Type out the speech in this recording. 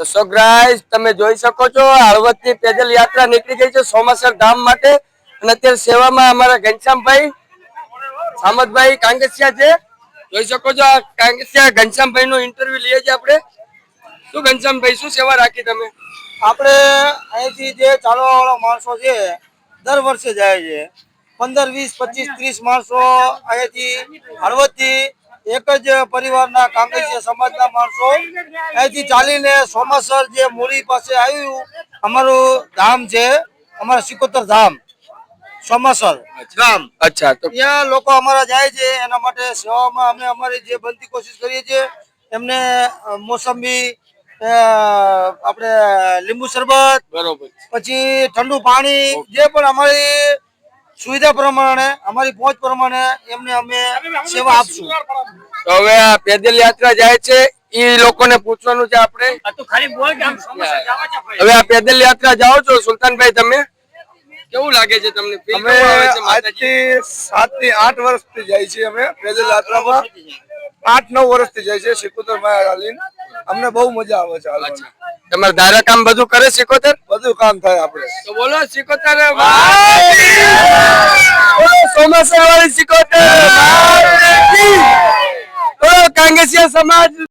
તો so guys તમે જોઈ શકો છો હળવદ થી પેદલ યાત્રા નીકળી ગઈ છે સોમાસર ધામ માટે અને અત્યારે સેવામાં અમારા ઘનશ્યામભાઈ સામતભાઈ કાંગસિયા છે જોઈ શકો છો આ કાંગસિયા ઘનશ્યામભાઈ નું ઇન્ટરવ્યુ લઈએ છીએ આપણે શું ઘનશ્યામભાઈ શું સેવા રાખી તમે આપણે અહીંથી જે ચાલવા વાળા માણસો છે દર વર્ષે જાય છે 15, 20, 25, 30 માણસો અહીંથી હળવદથી એક જ પરિવારના કાંગસિયા સમાજના માણસો અહીંથી ચાલીને સોમાસર જે મૂળી પાસે આવ્યું અમારું ધામ છે અમારા સિકોતર ધામ સોમાસર ગામ. અચ્છા તો ત્યાં લોકો અમારા જાય છે એના માટે સેવામાં અમે અમારી જે બનતી કોશિશ કરીએ છીએ એમને મોસંબી આપણે લીંબુ શરબત બરોબર પછી ઠંડુ પાણી જે પણ અમારી સુવિધા પ્રમાણે અમારી પહોંચ પ્રમાણે એમને અમે સેવા આપશું. તો હવે આ પેદલ યાત્રા જાય છે ઈ લોકોને પૂછવાનું છે આપણે હવે આ પેદલ યાત્રા જાઓ છો સુલતાનભાઈ તમે કેવું લાગે છે તમને અમે આજથી 7 થી 8 વર્ષથી જાય છે અમે પેદલ યાત્રામાં 8-9 વર્ષથી જાય છે સિકોતર માં અમને બહુ મજા આવે છે તમારે ધારા કામ બધું કરે સિકોતર બધું કામ થાય આપણે તો બોલો સિકોતર સોમાસર વાળી સિકોતર કાંગસિયા સમાજ